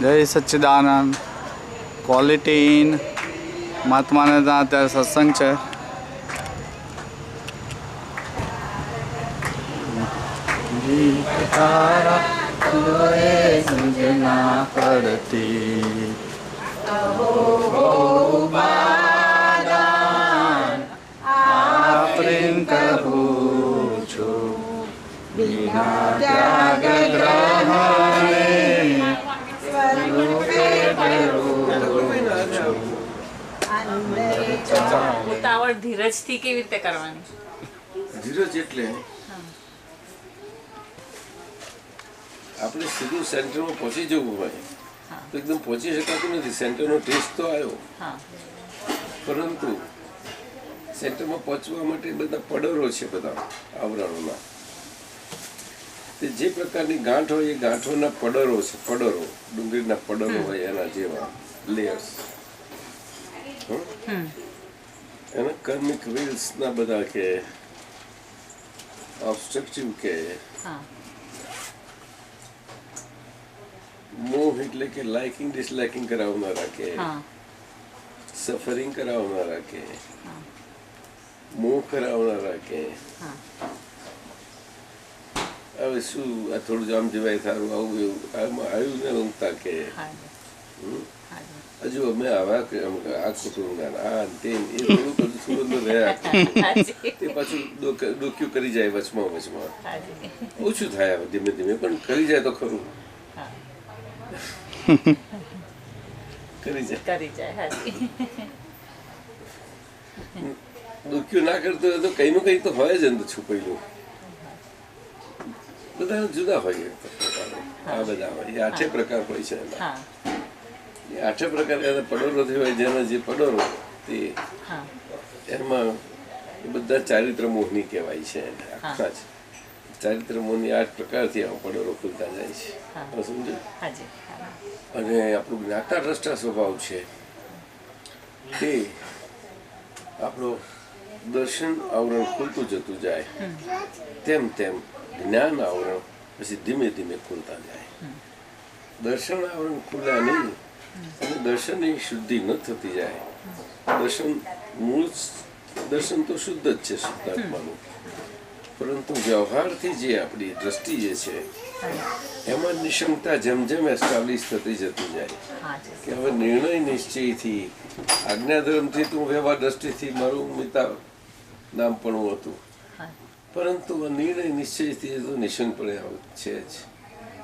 જય સચ્ચિદાનંદ. Quality in મહાત્માને ત્યાં અત્યારે સત્સંગ છે. તારા પડતી પ્રેમ કહું છું બિના ત્યાગ ગ્રહણે ઉતાવળ ધીરજથી કેવી રીતે કરવાની? ધીરજ એટલે આપણે સીધું સેન્ટરમાં પહોંચી જવું હોય તો એકદમ પહોંચી શકાતું નથી. સેન્ટરનો ટેસ્ટ તો આવ્યો, પરંતુ સેન્ટરમાં પહોંચવા માટે બધા પડરો છે, બધા આવરણોના. તે જે પ્રકારની ગાંઠ હોય એ ગાંઠોના પડરો છે. પડરો, ડુંગળીના પડરો હોય એના જેવા લેયર્સ. એના કર્મિક વ્હીલ્સ ના બધા કે ઓબ્સ્ટ્રક્ટિવ કે મોહ એટલે કે લાઇકિંગ ડિસલાઇકિંગ કરાવનારા કે સફરિંગ કરાવનારા કે મોહ કરાવનારા કે હવે શું આ થોડું જામ જવાય સારું આવું એવું આમાં આવ્યું ને ઊંઘતા કે હજુ અમે આવા આ કુટુંબ આ તે એ થોડું બધું થોડું રહ્યા તે પાછું ડોક્યું કરી જાય વચમાં ઓછું થાય ધીમે ધીમે, પણ કરી જાય તો ખરું. કરી જાય દુખ્યું ના કરતો હોય તો કઈ નું કઈ તો હોય જ અંદર છુપાયેલું. બધા જુદા હોય, આ બધા હોય, એ 8 પ્રકાર હોય છે. એ 8 પ્રકાર એના પડોરોથી હોય, જેના જે પડોરો તે એમાં એ બધા ચારિત્ર મોહની કહેવાય છે. આખા જ ચારિત્ર મોહની 8 પ્રકારથી આ પડોરો ખુલતા જાય છે. સમજો? અને આપણું જ્ઞાતા દ્રષ્ટા સ્વભાવ છે તે આપણો દર્શન આવરણ ખુલતું જતું જાય, તેમ તેમ જ્ઞાન આવરણ પછી ધીમે ધીમે ખુલતા જાય. દર્શન આવરણ ખુલ્યા નહીં અને દર્શનની શુદ્ધિ ન થતી જાય. દર્શન તો શુદ્ધ જ છે, શુદ્ધાત્માનું, પરંતુ વ્યવહારથી જે આપણી દ્રષ્ટિ જે છે એમાં નિશંકતા જેમ જેમ એસ્ટાબ્લિશ થતી જતી જાય કે હવે નિર્ણય નિશ્ચયથી આજ્ઞાધર્મથી તું વ્યવહાર દ્રષ્ટિથી મારું મિતા નામ પણ હતું, પરંતુ નિર્ણય નિશ્ચયથી તો નિશંકપણે છે જ.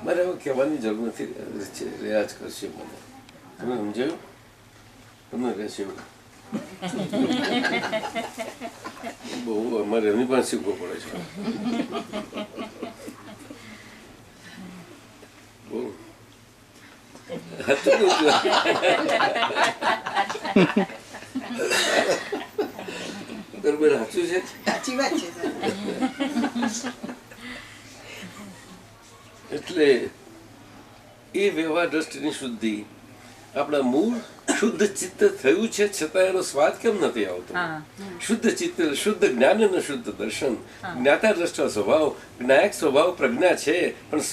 મારે હવે કહેવાની જરૂર નથી, રહ્યા જ કરશે મને. તમે સમજાયું? તમને રહેશે બહુ અમારે એમની પણ શીખવું પડે છે. બરોબર, સાચું છે. સાચી વાત છે. એટલે એ વ્યવહાર દ્રષ્ટિની શુદ્ધિ આપણા મૂળ શુદ્ધ ચિત્ત થયું છે, છતાં એનો સ્વાદ કેમ નથી આવતો? શુદ્ધ ચિત્ત, શુદ્ધ જ્ઞાન અને શુદ્ધ દર્શન, જ્ઞાતા દ્રષ્ટા સ્વભાવ, જ્ઞાયક સ્વભાવ પ્રજ્ઞા છે, પણ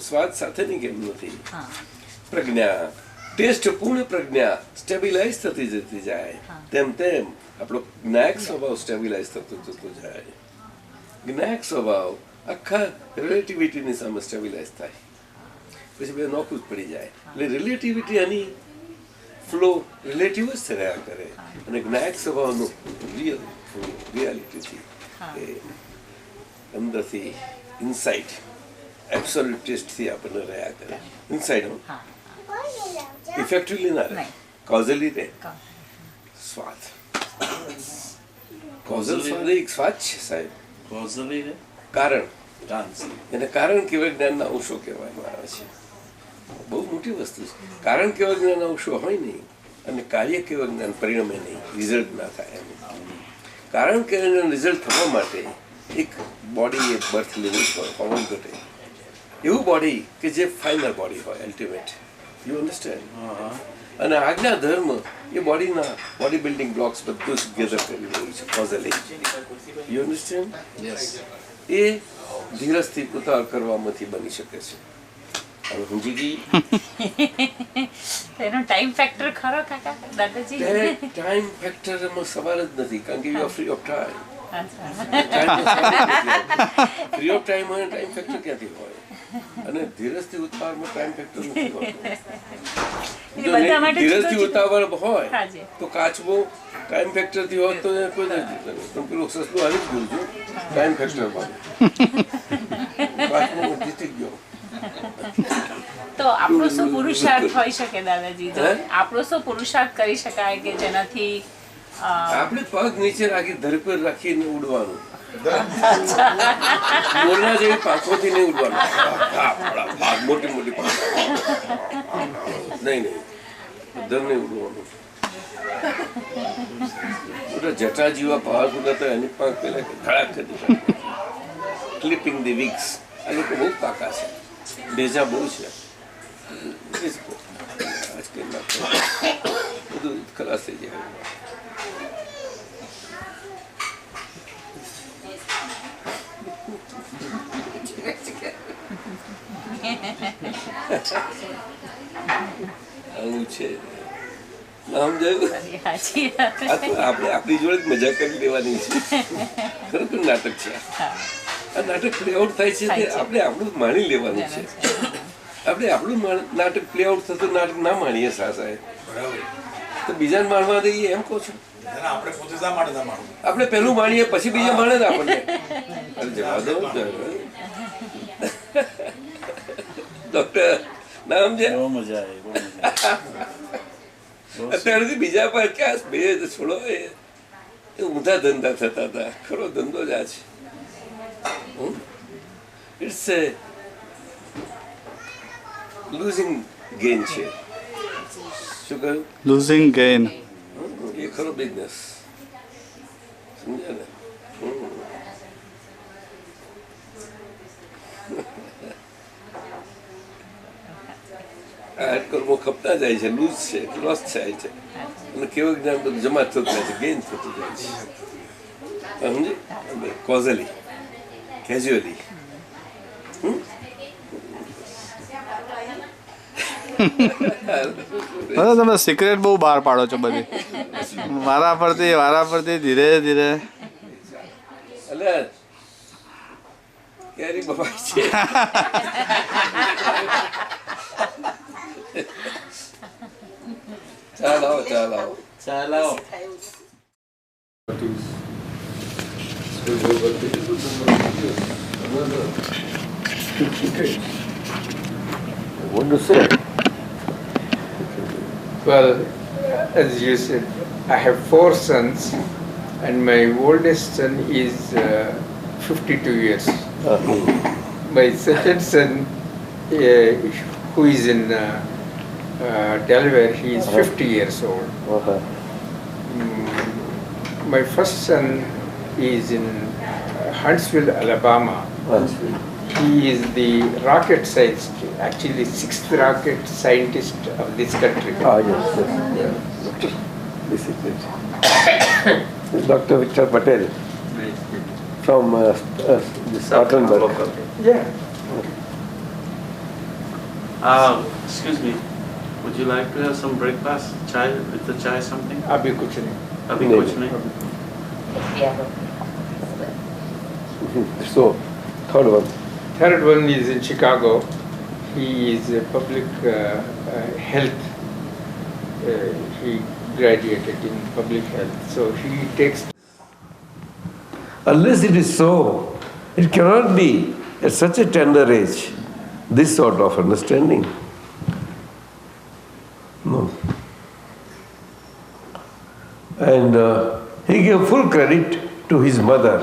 સ્વાદ સાથેની કેમ નથી? પ્રજ્ઞા, ટેસ્ટ પૂર્ણ પ્રજ્ઞા સ્ટેબિલાઇઝ થતી જતી જાય, તેમ તેમ આપણો જ્ઞાયક સ્વભાવ સ્ટેબિલાઇઝ થતો જતો જાય. જ્ઞાયક સ્વભાવ આખા રિલેટિવિટીની સામે સ્ટેબિલાઇઝ થાય, પછી બે નોખું જ પડી જાય. એટલે રિલેટિવિટી એની ફ્લો રિલેટિવ જ રહ્યા કરે, અને જ્ઞાયક સ્વભાવનું રિયાલિટીથી અંદરથી ઇનસાઇડ એબ્સોલ્યુટ ટેસ્ટથી આપણને રહ્યા કરે. ઇનસાઇડ ઇફેક્ટિવલી ના રહે, કોઝલી રહે. સ્વાદ, કોઝલ સ્વાદ એક સ્વાદ છે સાહેબ. કારણ, એને કારણ કેવા જ્ઞાનના અંશો કહેવામાં આવે છે. બહુ મોટી વસ્તુ છે. કારણ કેવા જ્ઞાનના અંશો હોય નહીં અને કાર્ય કેવા જ્ઞાન પરિણમે નહીં, રિઝલ્ટ ના થાય એમ. કારણ કેવા રિઝલ્ટ થવા માટે એક બોડી એ બર્થ લેવું જ હોય, હોર્મોન ઘટે એવું બોડી કે જે ફાઇનલ બોડી હોય, અલ્ટિમેટ. You understand? અને આજ્ઞા ધર્મ એ બોડીના બોડી બિલ્ડિંગ બ્લોક્સ બધું જ ગેધર કરી રહ્યું છે કોઝલી. You understand? એ ધીરજથી ઉતાર કરવામાંથી બની શકે છે. હવે સમજી ગઈ? એનો ટાઈમ ફેક્ટર ખરો કાકા દાદાજી? ટાઈમ ફેક્ટર એમાં સવાલ જ નથી, કારણ કે you are free of time. અચ્છા. ફ્રી ઓફ ટાઈમ હોય ટાઈમ ફેક્ટર ક્યાંથી હોય? અને ધીરજથી ઉતાવળમાં ટાઈમ ફેક્ટર નથી હોતું. જો બધા માટે ધીરજથી ઉતાવળ હોય હાજી. તો કાચબો ટાઈમ ફેક્ટર થી હોત તો એ કોઈ નથી. પણ પેલું સસલું હારી જ ગયું છું ટાઈમ ફેક્ટર માં. કાચબો જીતી ગયો. તો આપણો શું પુરુષાર્થ હોઈ શકે દાદાજી? તો આપણો શું પુરુષાર્થ કરી શકાય કે જેનાથી આપણે પગ નીચે રાખી ધરપર રાખીને ઉડવાનું. મોરના જેવી પાંખોથી નહીં ઉડવાનું. મોટી મોટી પાંખો નહીં ધર નહીં ઉડવાનું. જટા જેવા પાવરફુલ હતા એની પાંખ પેલા ધડાક કરી ક્લિપિંગ ધી વિક્સ. આ લોકો બહુ પાકા છે, બેજા બહુ છે. બધું ખલાસ થઈ જાય. આવું છે નામ જોયું. આપણે આપણી જોડે મજા કરી લેવાની છે. ખરેખર નાટક છે આ નાટક પ્લે આઉટ થાય છે તે આપણે આપણું માણી લેવાનું છે. આપણે આપણું નાટક પ્લે આઉટ થતું નાટક ના માણીએ સાહેબ, તો બીજાને માણવા દઈએ એમ કહું છું. આપણે પેલું માણીએ પછી બીજા માણે ને આપણને. જવા દો ડોક્ટર નામ છે. અત્યારથી બીજા પર ક્યાં બે છોડો એ ઊંધા ધંધા થતા હતા. ખરો ધંધો જ આ છે. ઇટ્સ એ લૂઝિંગ ગેઇન છે. શું કહ્યું? Losing gain. એ ખરો બિઝનેસ. સમજ્યા ને? આ કર્મો ખપતા જાય છે, લૂઝ છે, લોસ થાય છે, અને કેવું જ્ઞાન બધું જમા થતું જાય છે, ગેઇન થતું જાય છે. સમજી? કોઝલી કેઝ્યુઅલી. તમે સિક્રેટ બહુ બહાર પાડો છો બધી. વારા પરથી ધીરે ધીરે. એટલે કેરી બફાય છે. ચાલો. What to say? Well, as you said, I have 4 sons, and my oldest son is 52 years. My second son, who is in Delaware, he is 50 years old. My first son is in Huntsville, Alabama. He is the rocket scientist, actually 6th rocket scientist of this country. Yes. This is it. Dr. Victor Patel from Spartanburg. Yeah. Excuse me, would you like to have some breakfast? Chai, with the chai something? Abhi kuch nahi. Abhi kuch nahi? So, third one. Third one is in Chicago. He is a public health. He graduated in public health. So he takes. Unless it is so, it cannot be at such a tender age, this sort of understanding. No. And he gave full credit to his mother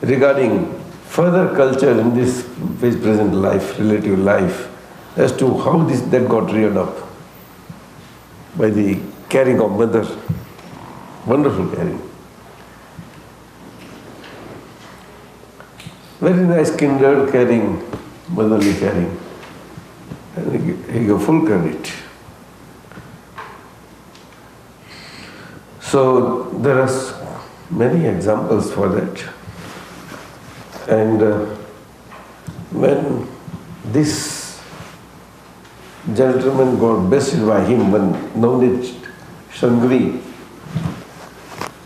regarding further culture in this his present life, relative life, as to how that got reared up by the caring of mother. Wonderful caring. Very nice kindred caring, motherly caring. And he gave full credit. So there are many examples for that. And when this gentleman got bested by him, one Navnit Shangri.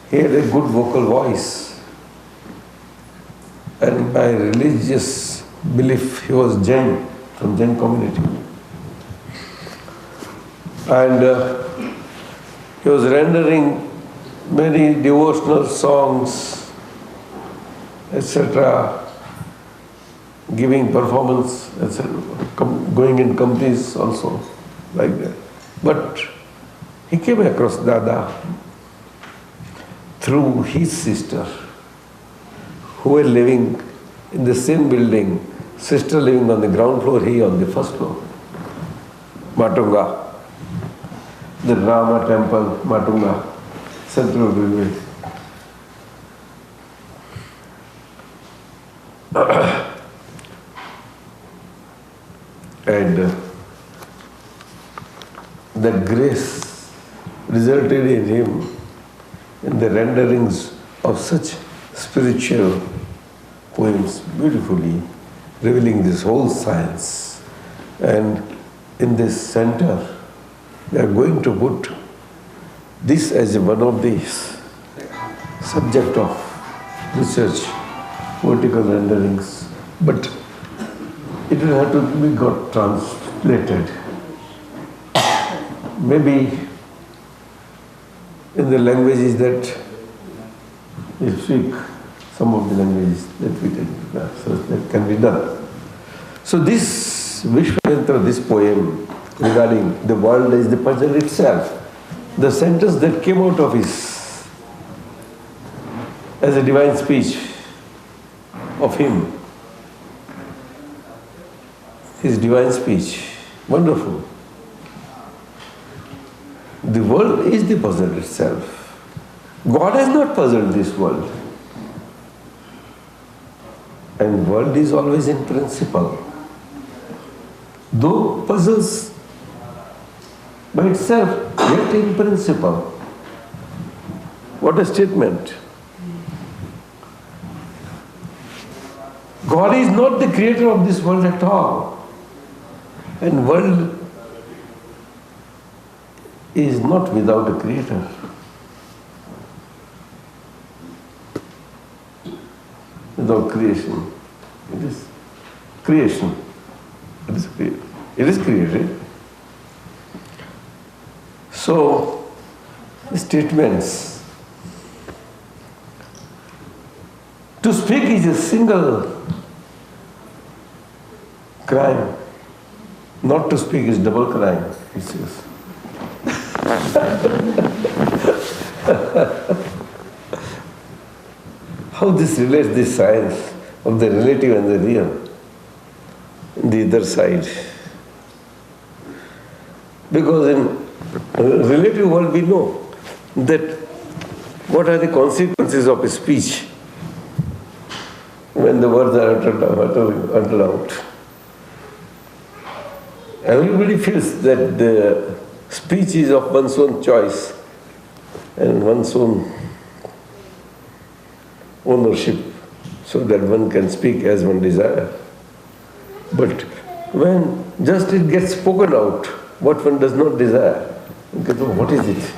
He had a good vocal voice. And by religious belief, he was Jain, from Jain community. And he was rendering many devotional songs, etc., giving performance, etc., going in companies also, like that. But he came across Dada through his sister, who were living in the same building, sister living on the ground floor, he on the first floor. Matunga, the Rama temple, Matunga, central village. And that grace resulted in him in the renderings of such spiritual poems, beautifully revealing this whole science. And in this center, we are going to put this as one of the subject of research, vertical renderings, but it will have to be got translated. Maybe in the languages that we speak, some of the languages that we take, so that can be done. So this Vishwayantra, this poem regarding the world as the puzzle itself, the sentence that came out of his as a divine speech of him, his divine speech, wonderful. The world is the puzzle itself. God has not puzzled this world. And world is always in principle. Though puzzles by itself, yet in principle. What a statement. God is not the creator of this world at all. And world is not without a creator. Without creation. It is creation. It is created. It is created. So, statements. To speak is a single crime. Not to speak is double crime, he says. How this relates, this science of the relative and the real, the other side. Because in relative world we know that what are the consequences of a speech when the words are uttered out. Everybody feels that the speech is of one's own choice and one's own ownership, so that one can speak as one desires. But when just it gets spoken out, what one does not desire, one gets, oh, what is it?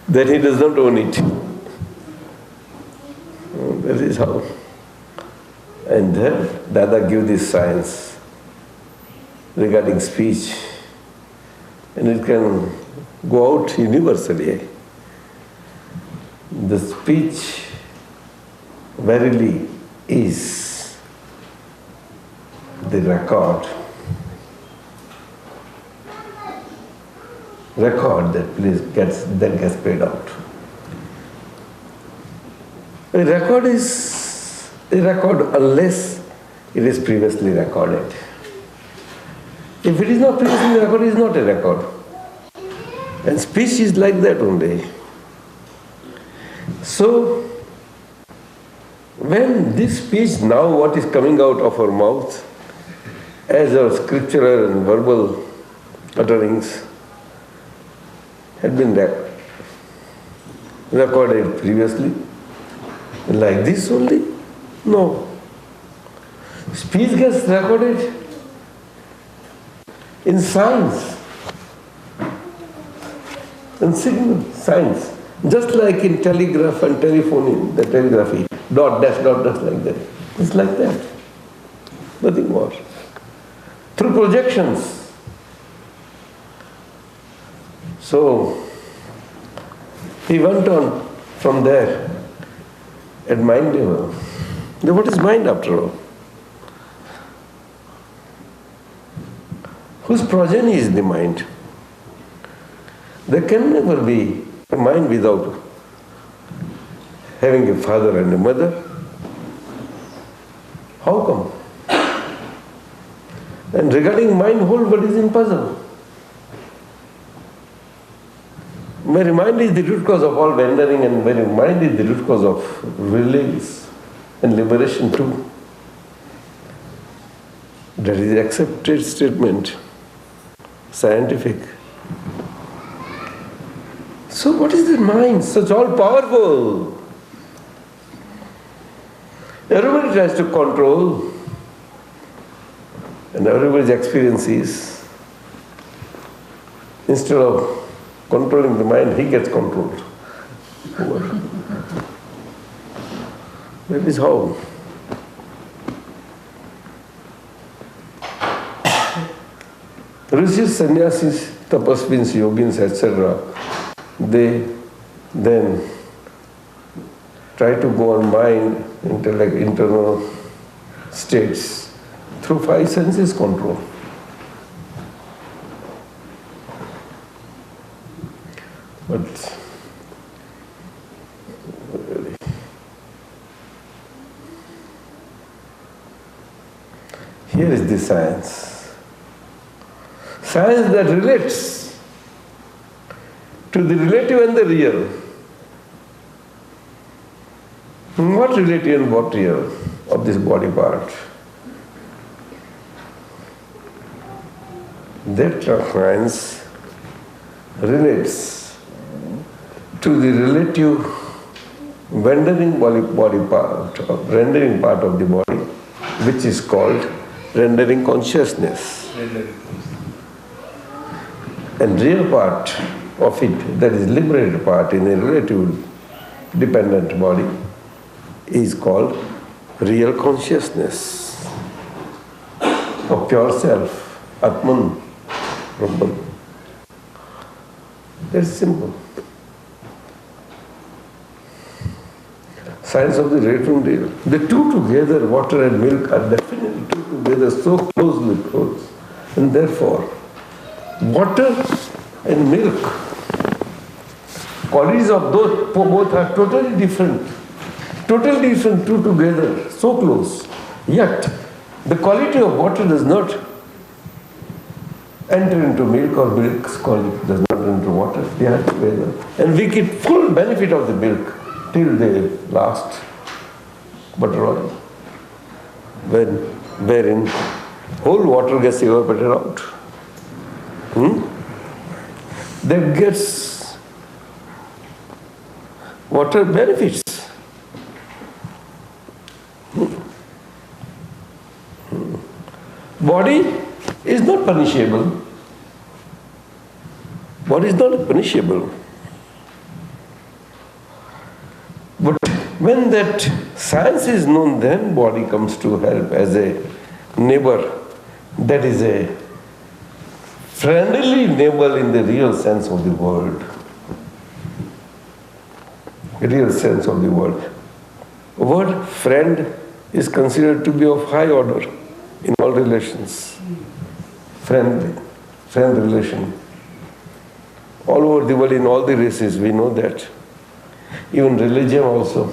Then he does not own it. That is how. And then Dada gives this science regarding speech, and it can go out universally. The speech verily is the record that gets paid out. A record is a record unless it is previously recorded. If it is not previously recorded, it is not a record. And speech is like that only. So, when this speech now, what is coming out of our mouth, as our scriptural and verbal utterings, had been recorded previously, like this only? No. Speech gets recorded in science, in signal science, just like in telegraph and telephony, the telegraphy, dot dash like that. It's like that. Nothing more. Through projections. So he went on from there at mind level. Now what is mind after all? Whose progeny is the mind? There can never be a mind without having a father and a mother. How come? And regarding mind, whole world is in puzzle. Very mind is the root cause of all wandering, and very mind is the root cause of release and liberation too. That is accepted statement, scientific. So what is the mind? Such all-powerful. Everybody tries to control, and everybody's experience is, instead of controlling the mind, he gets controlled. That is how. Rishis, sannyasis, tapasvins, yogins, etc., they then try to go on mind, internal states, through five senses control. But here is the science. Science that relates to the relative and the real. What relative and what real of this body part? That science relates to the relative rendering body part, or rendering part of the body, which is called rendering consciousness. And real part of it, that is liberated part in a relative dependent body, is called real consciousness of pure self, Atman, Brahman. That's simple. Science of the relative and real. The two together, water and milk, are definitely two together, so closely close. And therefore, water and milk, qualities of those both are totally different. Totally different, two together, so close. Yet, the quality of water does not enter into milk, or milk's quality does not enter into water. They are together. And we get full benefit of the milk till the last butter oil, wherein whole water gets evaporated out. That gets water benefits. Body is not punishable. Body is not punishable. But when that science is known, then body comes to help as a neighbor. That is a friendly neighbor in the real sense of the word. Real sense of the word. Word friend is considered to be of high order in all relations. Friend relation. All over the world, in all the races, we know that. Even religion also.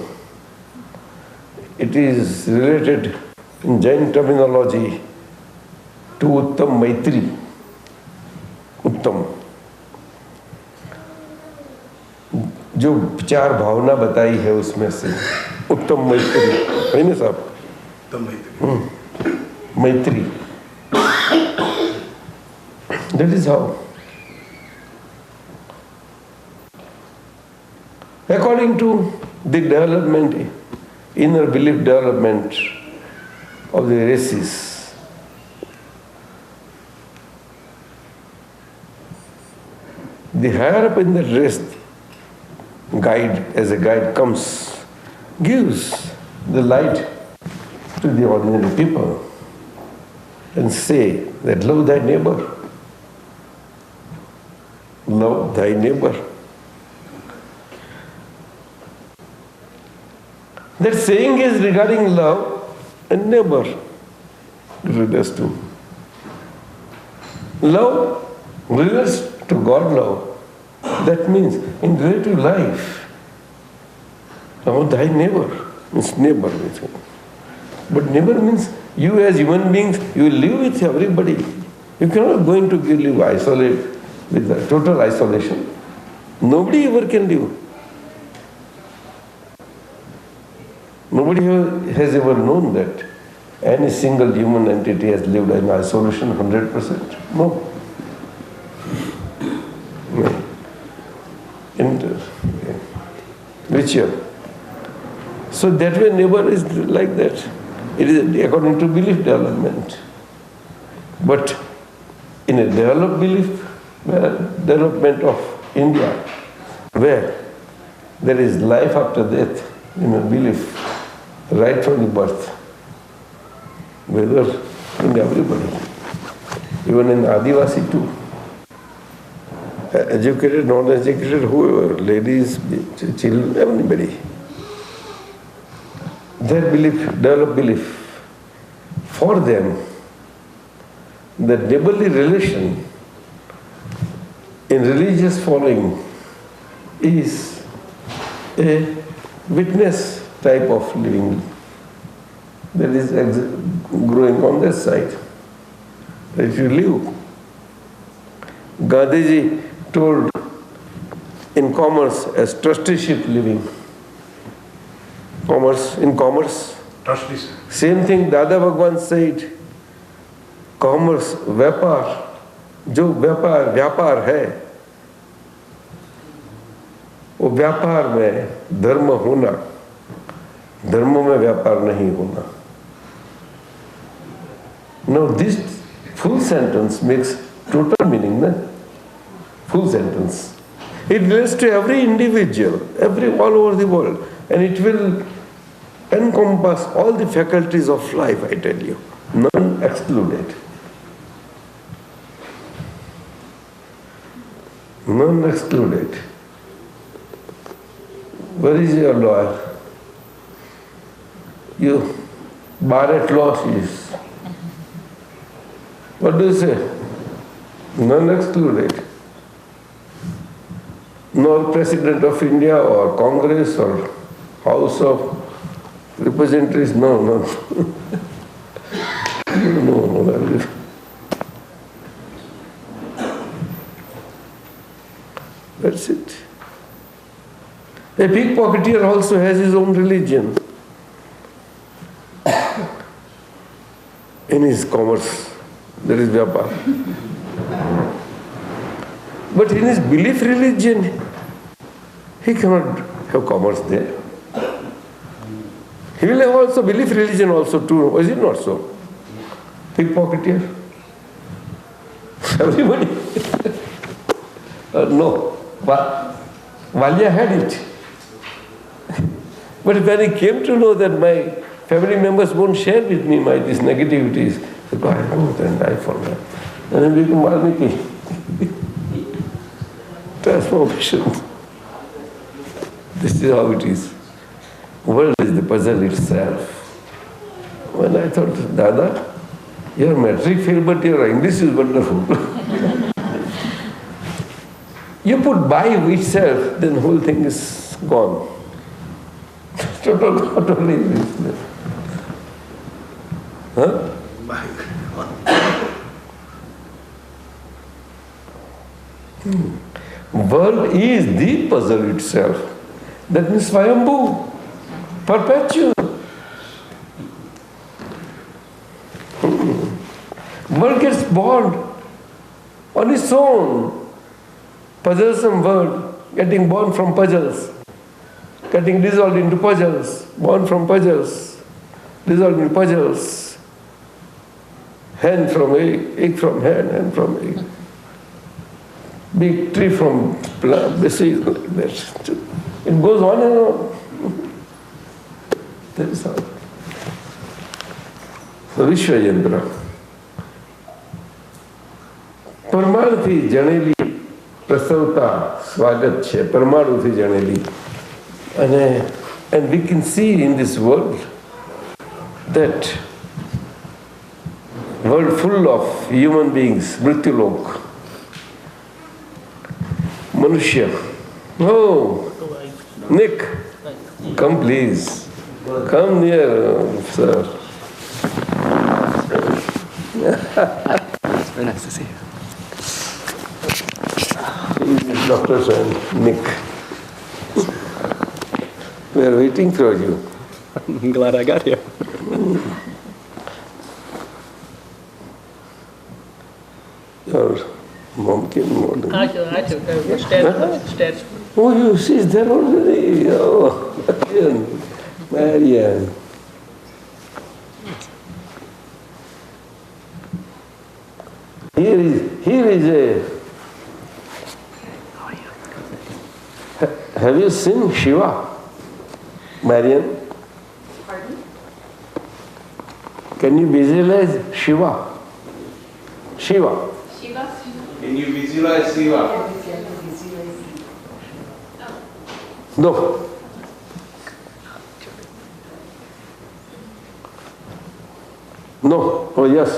It is related in Jain terminology to Uttam Maitri. उत्तम, जो चार भावना बताई है उसमें से उत्तम मैत्री है ना साहब? मैत्री. That is how. According to the development, inner belief development of the races, the higher up in the rest, guide, as a guide comes, gives the light to the ordinary people and say that love thy neighbor. Love thy neighbor. That saying is regarding love and neighbor. Relates to love, relates to God love. That means in relative life, love thy neighbor means neighbor. But neighbor means you as human beings, you live with everybody. You cannot go into live isolate with a total isolation. Nobody ever can live. Nobody has ever known that any single human entity has lived in isolation 100%. No. Ritual. So that way neighbor is like that. It is according to belief development. But in a developed belief, development of India, where there is life after death, in a belief, right from the birth, whether in everybody, even in Adivasi too, educated, non-educated, whoever, ladies, children, everybody, their belief, developed belief, for them, the neighborly relation in religious following is a witness type of living that is growing on that side. If you live, Gandhiji told in commerce as trusteeship living. Commerce, in commerce. Trusteeship. Same thing Dada Bhagwan said. Commerce, व्यापार, जो व्यापार है, वो व्यापार में धर्म होना, धर्म में व्यापार नहीं होना. Now this full sentence makes total meaning, na? Full sentence. It relates to every individual, all over the world, and it will encompass all the faculties of life, I tell you, none excluded. None excluded. Where is your lawyer? You bar at law is. What do you say? None excluded. Nor President of India or Congress or House of Representatives, no. No. That's it. A pickpocketer also has his own religion in his commerce. There is vyapar. But in his belief religion, he cannot have commerce there. He will have also belief religion also too. Is it not so? Pickpocketer. Everybody. No. But Valya had it. But when he came to know that my family members won't share with me these negativities, he said, I know then die for that. And then become Valmiki. Transformation. This is how it is. World is the puzzle itself. When I thought, Dada, your metric failed, but your English is wonderful. You put by itself, then the whole thing is gone. Totally useless. Huh? World is the puzzle itself. That means Swayambhu, perpetual. World gets born on its own. Puzzlesome world, getting born from puzzles, getting dissolved into puzzles, born from puzzles, dissolved into puzzles, hen from egg from hen, hen from egg. big tree from basic like that. It goes on and on. That is how. So Vishwayendra. પરમાણુથી જણેલી પ્રસવતા સ્વાગત છે, પરમાણુથી જણેલી. And we can see in this world that world full of human beings, Mrityulok, Manushya. Oh, Nick, come please. Come near, sir. It's very nice to see you. Dr. Nick. We are waiting for you. I'm glad I got here. Your mom came morning. Stairs. Oh, she's there already. Oh, Marianne. Here is a. Have you seen Shiva, Marianne? Pardon? Can you visualize Shiva? Shiva. Shiva? Can you visualize Shiva? No. No. Oh, yes.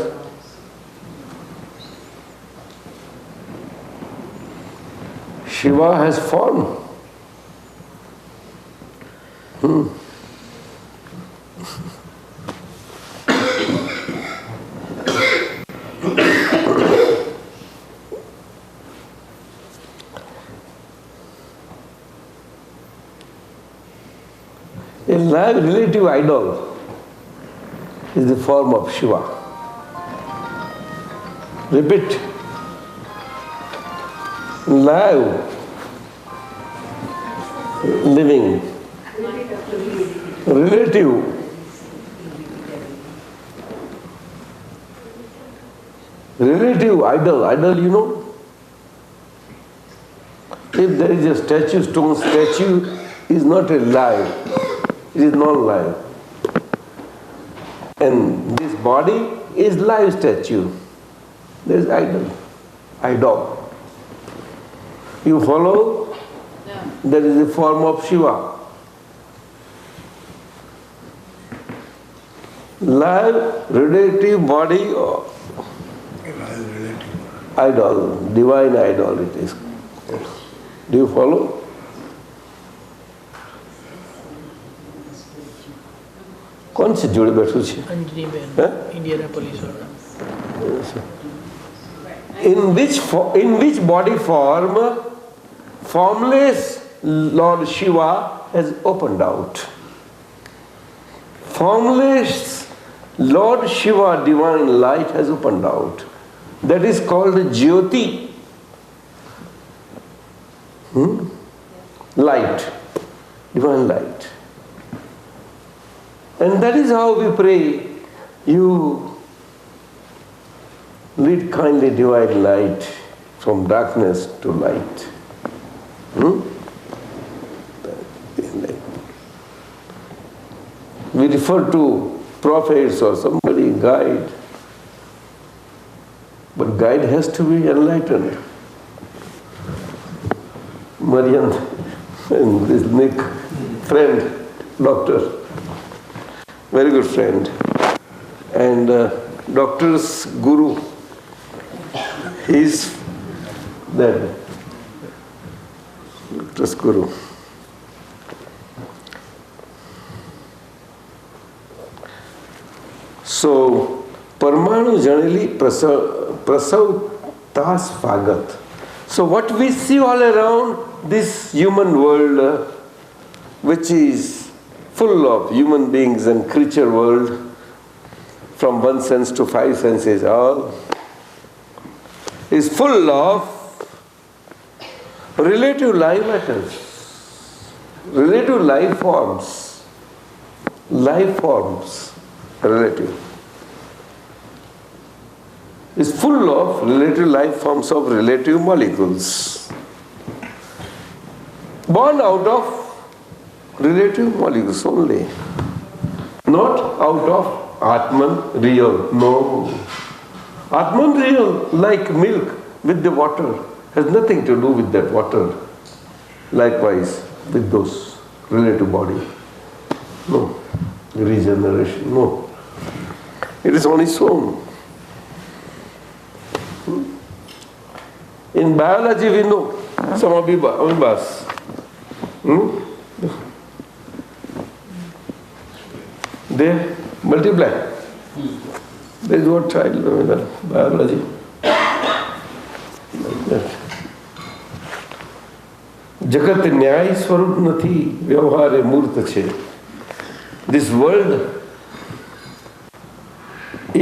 Shiva has form. A live relative idol is the form of Shiva. Repeat. Live, living, relative, idol, you know. If there is a statue, stone statue is not a live, it is non-live. And this body is live statue. There is idol. You follow? No. That is a form of Shiva. Live relative body or idol, divine idol it is. Do you follow? कौन से जोड़े बैठो छे? Anjani Ben, Indian police वाला. In which body form formless Lord Shiva has opened out? Formless Lord Shiva, divine light, has opened out. That is called Jyoti. Light, divine light. And that is how we pray. You lead kindly divine light from darkness to light. We refer to prophets or somebody, guide. But guide has to be enlightened. Marian and this Nick, friend, doctor, very good friend. And doctor's guru, he's dead. Doctor's guru. So, Parmanu generally prasavta svagat. So what we see all around this human world, which is full of human beings and creature world, from one sense to five senses, all is full of relative life matters, relative life forms, relative. is full of relative life forms of relative molecules, born out of relative molecules only, not out of Atman real. No. Atman real, like milk with the water, has nothing to do with that water. Likewise with those relative body. No. Regeneration, no. It is on its own. In biology we know some amoebas. They multiply. That is what child biology. જગત ન્યાય સ્વરૂપ નથી, વ્યવહાર એ મૂર્ત છે. This world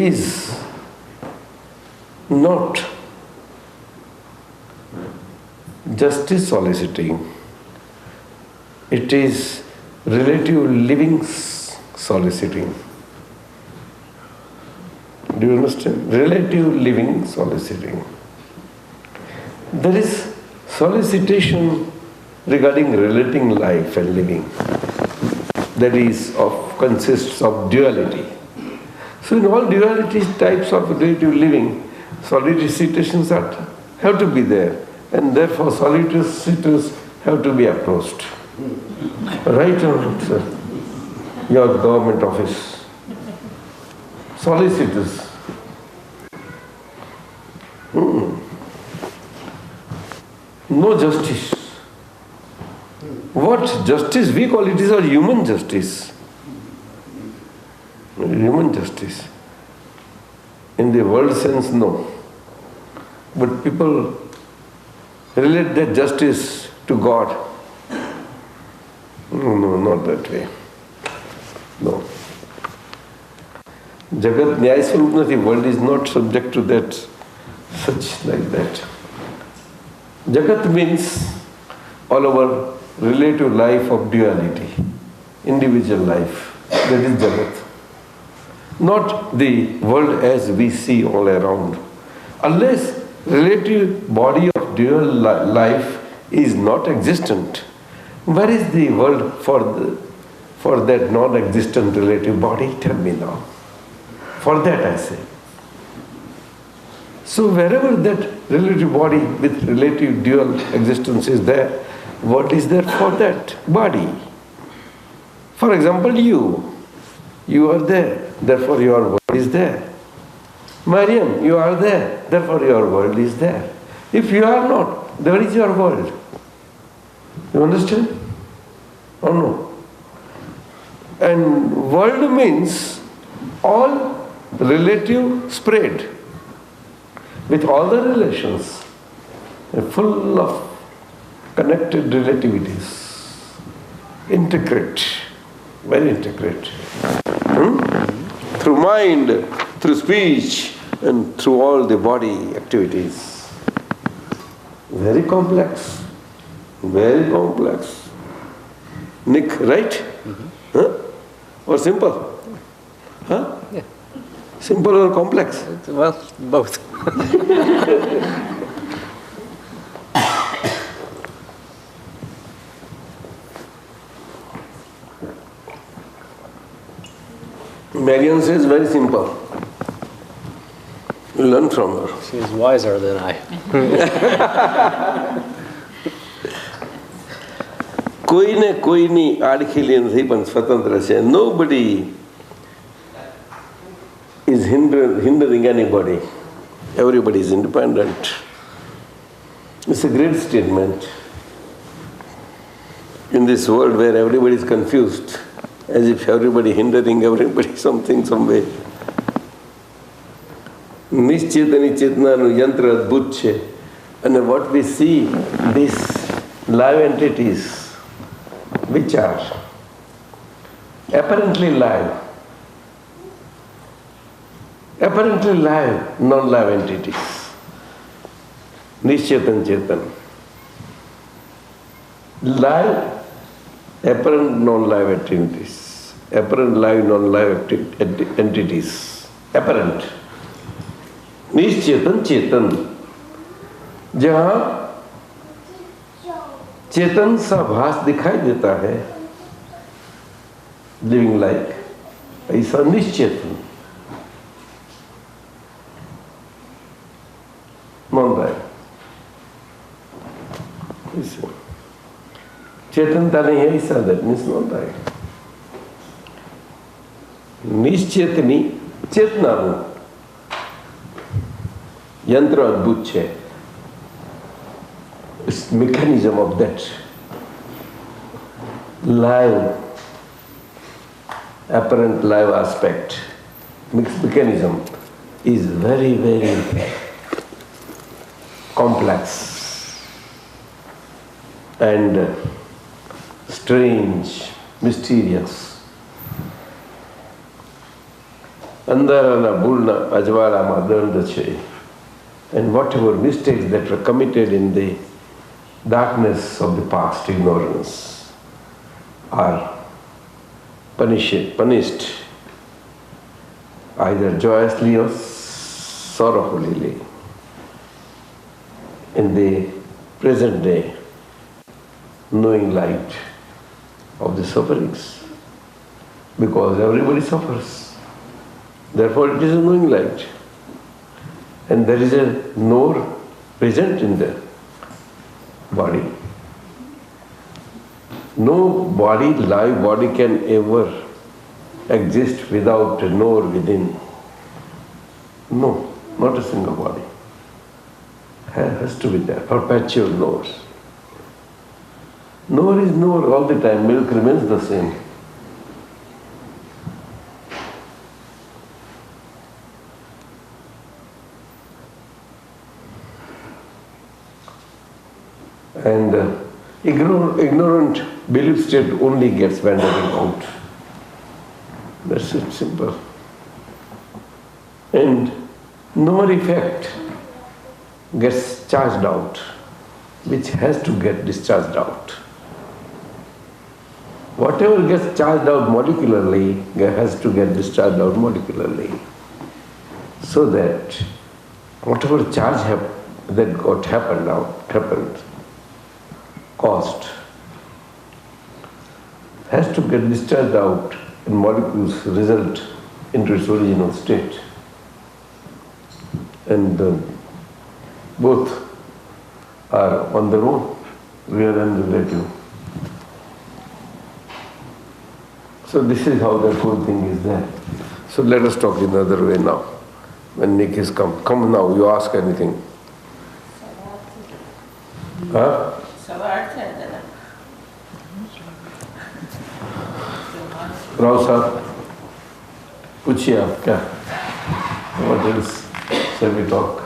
is not justice soliciting. It is relative living soliciting. Do you understand? Relative living soliciting. There is solicitation regarding relating life and living. That is consists of duality. So in all duality types of relative living, solicitations have to be there, and therefore solicitors have to be approached. Right or not, sir? Your government office. Solicitors. No justice. What justice we call it is our human justice. Human justice. In the world sense, no. But people relate that justice to God. No, not that way. No. Jagat Nyaya Swarup Nathi, world is not subject to that, such like that. Jagat means all over relative life of duality, individual life. That is Jagat. Not the world as we see all around. Unless relative body of dual life is not existent, where is the world for that non-existent relative body? Tell me now. For that I say. So wherever that relative body with relative dual existence is there, what is there for that body? For example, you are there, therefore your world is there. Mariam, you are there, therefore your world is there. If you are not, where is your world? You understand? Or no? And world means all relative spread, with all the relations, full of connected relativities, integrate, very integrate. Through mind, through speech, and through all the body activities. Very complex, very complex. Nick, right? Huh? Or simple? Huh? Yeah. Simple or complex? Well, both. Marian says very simple. You learn from her. She is wiser than I. કોઈને કોઈની આડખીલી નથી પણ સ્વતંત્ર છે. Nobody is hindering anybody. Everybody is independent. It's a great statement. In this world where everybody is confused, as if everybody hindering everybody something, some way. નિશ્ચેતની ચેતનાનું યંત્ર અદ્ભુત છે. અને what we see, these live entities, which are apparently live, non-live entities. Nishchetan Chetan. Live, apparent non-live entities. Apparent live, non-live entities. Apparent. निश्चेतन चेतन, जहां चेतन सा भास दिखाई देता है, living like, ऐसा निश्चेतन non-life. चेतनता नहीं है, ऐसा दैट मीन्स non-life. નિશ્ચેતની ચેતનાનું યંત્ર અદ્ભુત છે. It's mechanism of that live, apparent live aspect. Mechanism is very, very complex and strange, mysterious. અંધારાના ભૂલના અજવાળામાં દંડ છે. And whatever mistakes that were committed in the darkness of the past, ignorance, are punished either joyously or sorrowfully in the present day knowing light of the sufferings, because everybody suffers. Therefore it is a knowing light. And there is a knower present in the body. No body, live body can ever exist without a knower within. No, not a single body. Has to be there, perpetual knowers. Knower is knower all the time, milk remains the same. And ignorant belief state only gets wandering out. That's it, simple. And knower effect gets charged out, which has to get discharged out. Whatever gets charged out molecularly has to get discharged out molecularly, so that whatever charge that got happened, caused, has to get discharged out and molecules result into its original state. And both are on their own, real and relative. So this is how that whole thing is there. So let us talk in another way now. When Nick is come. Come now, you ask anything. Huh? Rao साहब पूछिए आप क्या? What else shall we talk?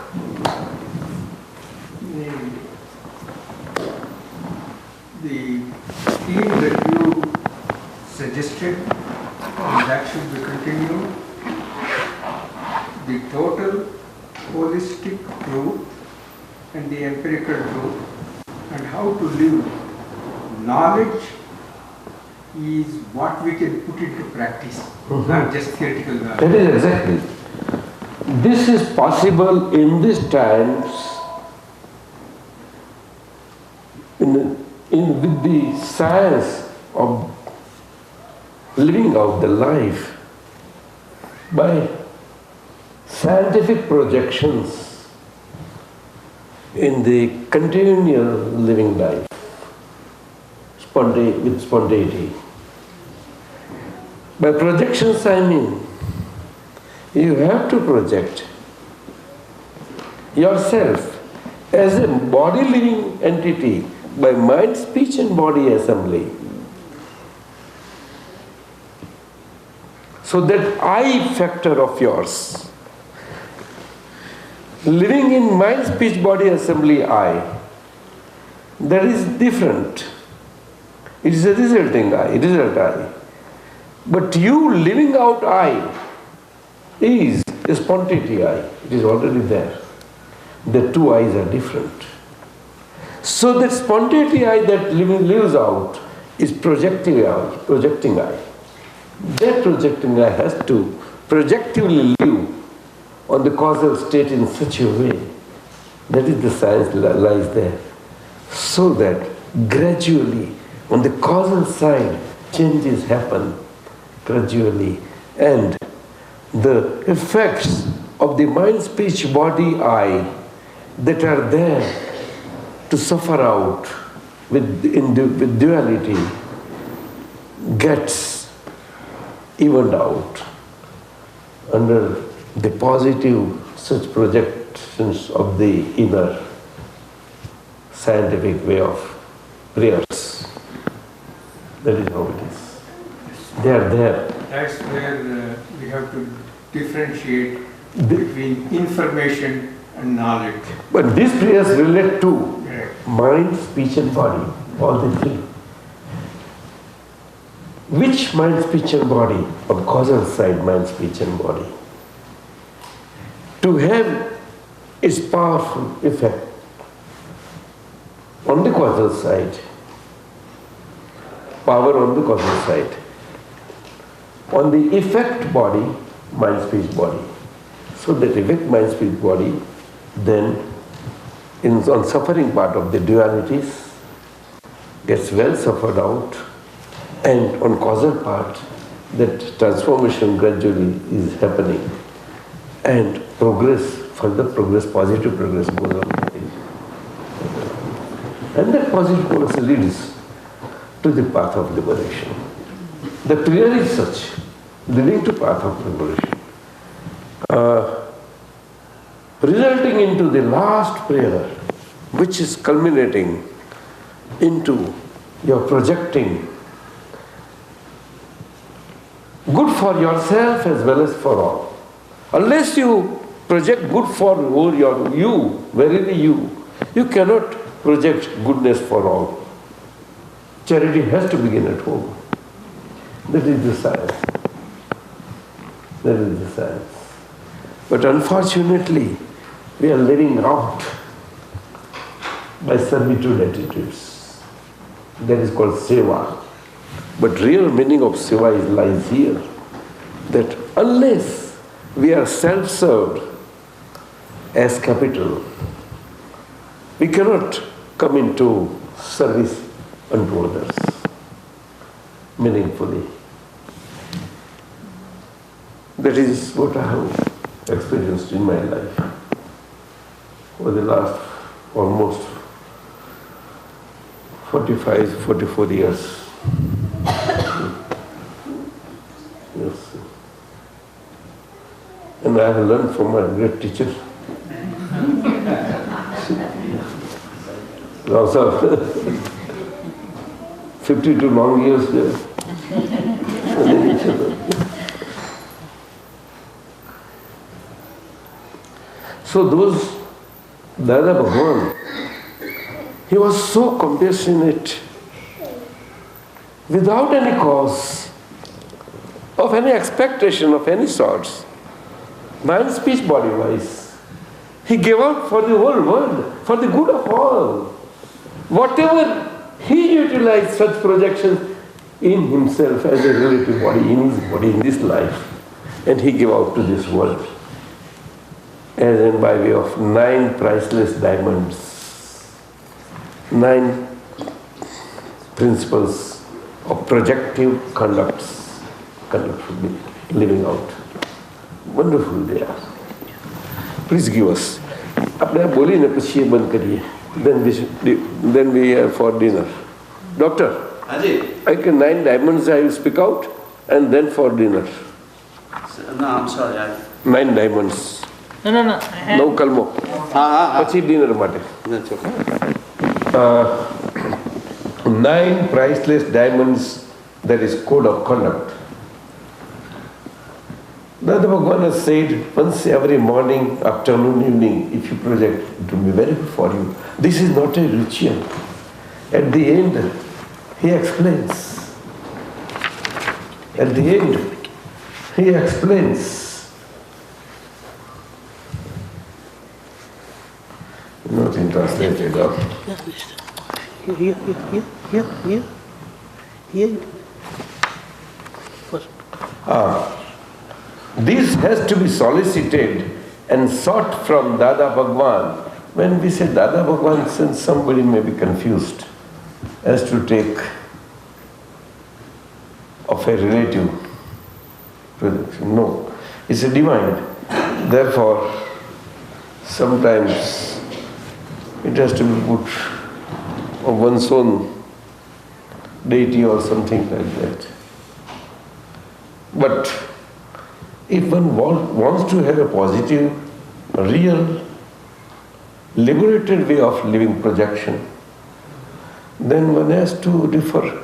The theme that you suggested, that should be continued. The total holistic truth and the empirical truth, and how to live. Knowledge is what we can put into practice, not just theoretical knowledge. That is exactly. This is possible in these times, with the science of living out the life by scientific projections in the continual living life, with spontaneity. By projections I mean, you have to project yourself as a body living entity by mind, speech and body assembly. So that I factor of yours, living in mind, speech, body assembly I, that is different. It is a resulting I, result I. But you living out I is a spontaneity I. It is already there. The two I's are different. So that spontaneity I that lives out is projecting I. That projecting I has to projectively live on the causal state in such a way, that is the science lies there, so that gradually on the causal side changes happen gradually, and the effects of the mind, speech, body, eye that are there to suffer out with duality gets evened out under the positive such projections of the inner scientific way of prayers. That is how it is. They are there. That's where we have to differentiate between information and knowledge. But these prayers relate to Correct. mind, speech and body, all the three. Which mind, speech and body? On causal side, mind, speech and body. To have its powerful effect on the causal side, power on the causal side. On the effect body, mind, speech, body. So that effect, mind, speech, body, then on suffering part of the dualities gets well suffered out, and on causal part that transformation gradually is happening, and further progress, positive progress goes on. And that positive progress leads to the path of liberation. The prayer is such, leading to path of liberation. Resulting into the last prayer, which is culminating into your projecting good for yourself as well as for all. Unless you project good for you, verily you cannot project goodness for all. Charity has to begin at home. That is the science. That is the science. But unfortunately, we are living out by servitude attitudes. That is called seva. But real meaning of seva lies here, that unless we are self-served as capital, we cannot come into service unto others meaningfully. That is what I have experienced in my life over the last almost 44 years. Yes. And I have learned from my great teacher. Also, 52 long years there. So those Dada Bhagwan, he was so compassionate, without any cause, of any expectation of any sorts, mind, speech, body wise. He gave out for the whole world, for the good of all. Whatever he utilized such projections in himself as a relative body, in his body, in this life, and he gave out to this world. As in by way of 9 priceless diamonds, 9 principles of projective conduct should be living out. Wonderful they are. Please give us. આપણે બોલીને પછી બંધ કરીએ. Then we are for dinner. Doctor, I can 9 diamonds I will speak out and then for dinner. No, I'm sorry. 9 diamonds. No. 9 કલમો. પછી dinner માટે. 9 priceless diamonds, that is code of conduct. Dada Bhagwan has said, once every morning, afternoon, evening, if you project, it will be very good for you. This is not a ritual. At the end, he explains. At the end, he explains. Not in translated, huh? Here. First. This has to be solicited and sought from Dada Bhagwan. When we say Dada Bhagwan, since somebody may be confused as to take of a relative. No, it's a divine. Therefore, sometimes it has to be put of one's own deity or something like that. But if one wants to have a positive, real, liberated way of living projection, then one has to refer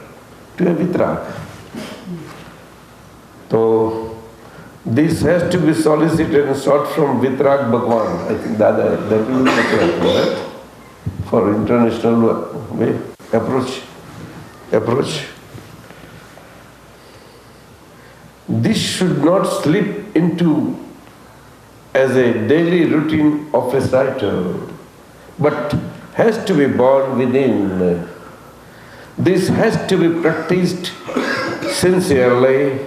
to a vitrag. So this has to be solicited and sought from Vitrag Bhagwan. I think that will be the correct word for international way approach. This should not slip into as a daily routine of a recital, but has to be born within. This has to be practiced sincerely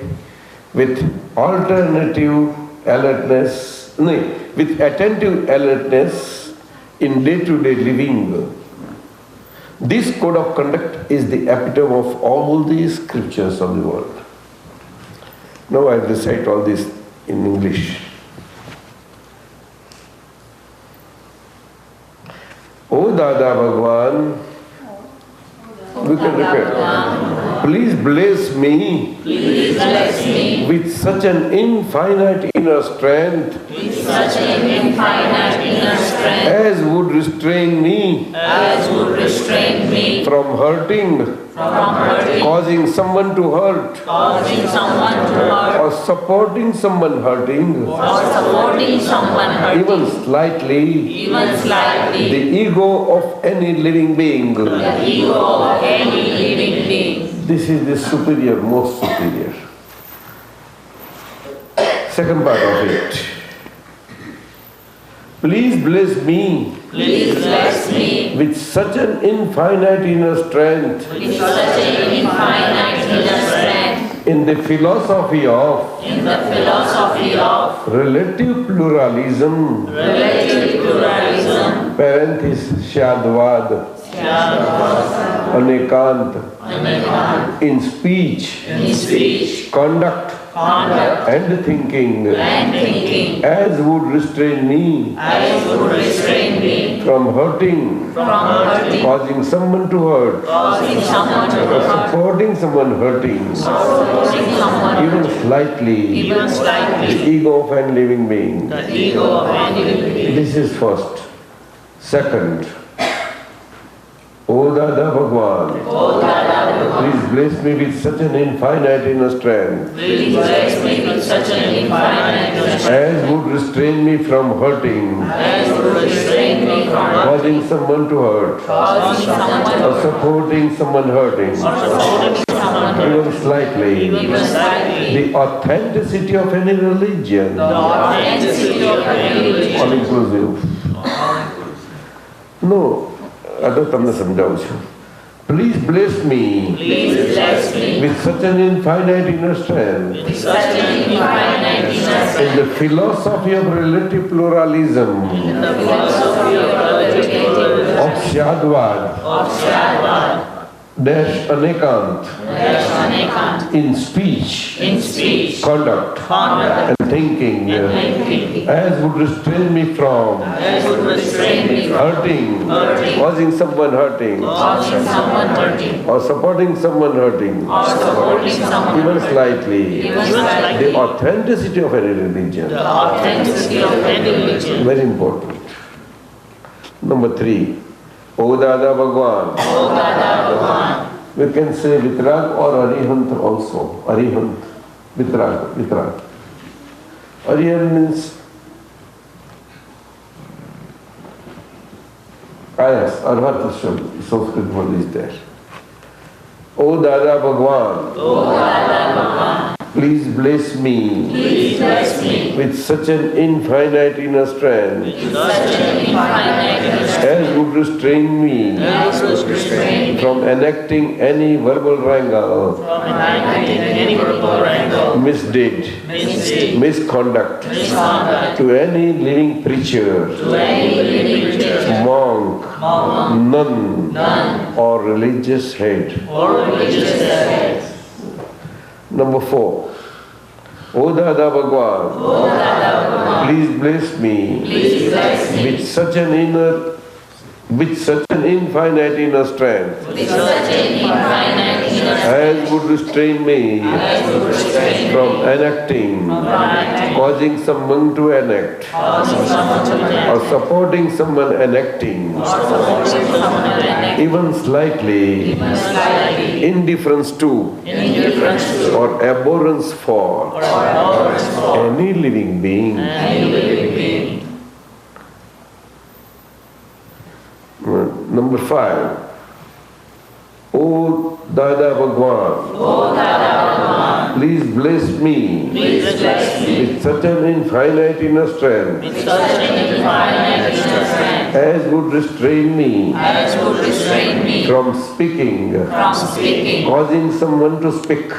with with attentive alertness in day-to-day living. This code of conduct is the epitome of all the scriptures of the world. Now I recite all this in English. O Dada Bhagwan, we can repeat. Please bless me with such an infinite inner strength as would restrain me from hurting, causing someone to hurt, or supporting someone hurting, even slightly, the ego of any living being. This is the superior, most superior. Second part of it. Please bless me with such an infinite inner strength in the philosophy of relative pluralism, parenthesis Shadvad, Anekant, in speech, conduct, and thinking, as would restrain me from hurting, causing someone to hurt, or supporting someone hurting, even slightly, the ego of any living being. This is first. Second, O Dada Bhagwan, please bless me with such an infinite inner strength as would restrain me from hurting, causing someone to hurt, or supporting someone hurting, even slightly, the authenticity of any religion, all inclusive. No. Please bless me with such an infinite inner strength in the philosophy of relative pluralism of Shadvad dash Anekant in speech, conduct, and thinking, as would restrain me from hurting, causing someone hurting, or supporting someone hurting, even slightly, the authenticity of any religion. Very important. Number 3. O Dada Bhagwan. We can say Vitrag or Arihant also. Arihant. Vitrag. Arihant means Ayas, Arhat Sanskrit word is there. O Dada Bhagwan. Please bless me with such an infinite inner strength as would restrain me from enacting any verbal wrangle, misdeed, misconduct to any living preacher, monk, nun, or religious head. Number 4. O Dada Bhagwan, please bless me with such an infinite inner strength as would restrain me from enacting, causing someone to enact, or supporting someone enacting, even slightly, indifference to, or abhorrence for any living being. Number 5. O Dada Bhagwan, please bless me with such an infinite inner strength as would restrain me from speaking, causing someone to speak,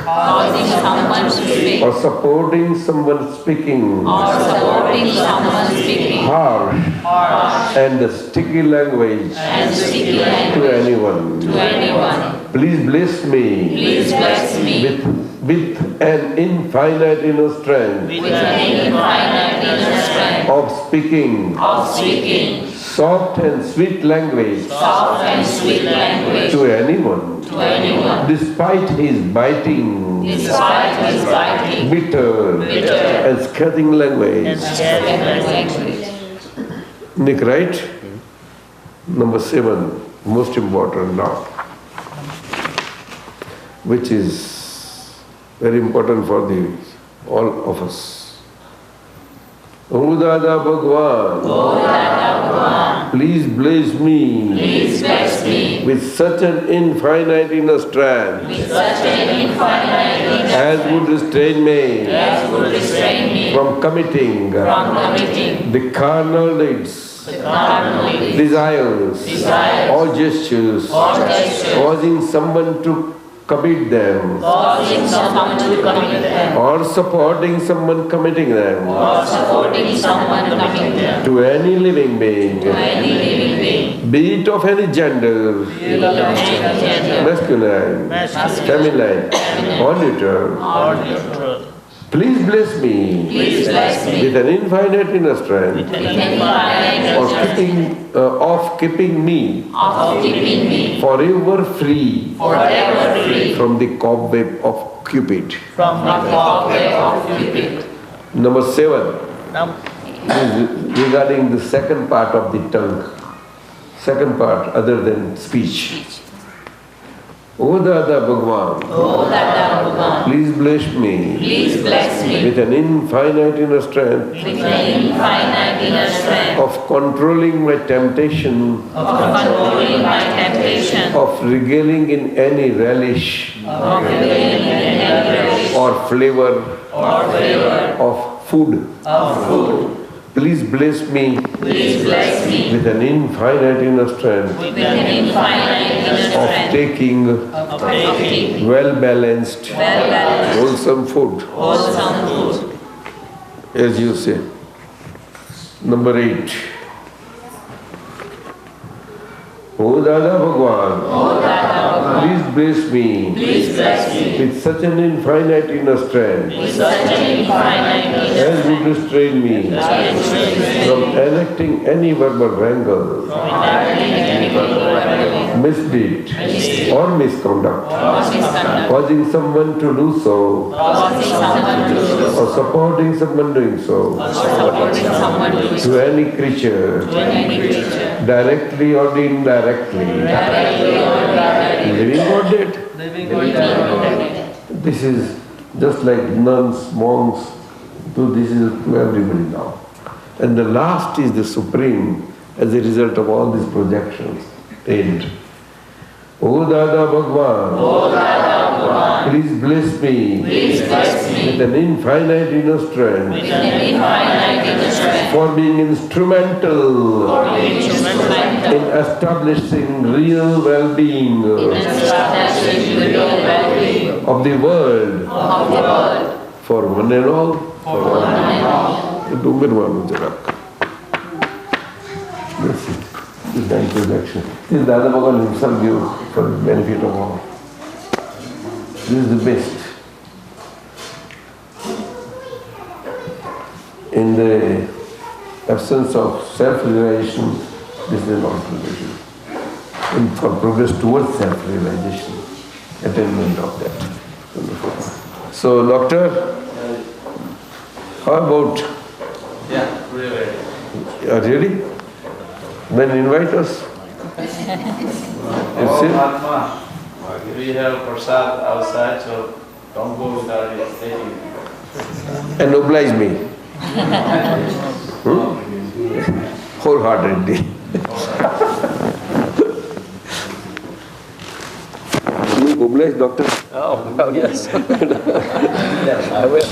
or supporting someone speaking, harsh and sticky language to anyone. Please bless me with an infinite inner strength of speaking soft and sweet language to anyone, despite his biting, bitter and scathing language. Nick, right? Number 7, most important now, which is very important for all of us. O Dada Bhagwan, please bless me with such an infinite inner strength as would restrain me from committing the carnal deeds, desires, or gestures, causing someone to commit them, or supporting someone committing them, to any living being, be it of any gender, masculine, feminine, or neutral. Please bless me with an infinite inner strength of keeping me forever free from the cobweb of Cupid. Number 7 is regarding the second part of the tongue, second part other than speech. O Dada Bhagwan, please bless me with an infinite inner strength of controlling my temptation, of regaling in any relish or flavor of food. Please bless me with an infinite inner strength of taking well-balanced, wholesome food, as you say. Number 8. O Dada Bhagwan, please bless me with such an infinite inner strength as would restrain me from enacting any verbal wrangle, misdeed or misconduct, causing someone to do so, or supporting someone doing so, to any creature, directly or indirectly, living or dead. This is just like nuns, monks, this is to everybody now. And the last is the supreme as a result of all these projections. End. O Dada Bhagwan, please bless me with an infinite inner strength for being instrumental in establishing real well-being of the world for one and all. This is the introduction. This Dada Bhagwan himself gives for the benefit of all. This is the best. In the absence of self-realization, this is not progression. And for progress towards self-realization, attainment of that. So, doctor, how about? Yeah, really. Really? Then invite us. Oh, Mahatma, we have prasad outside, so don't go without it taking it. And oblige me. Wholeheartedly. You oblige, doctor? Oh, well, yes. I will.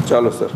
Chalo, sir.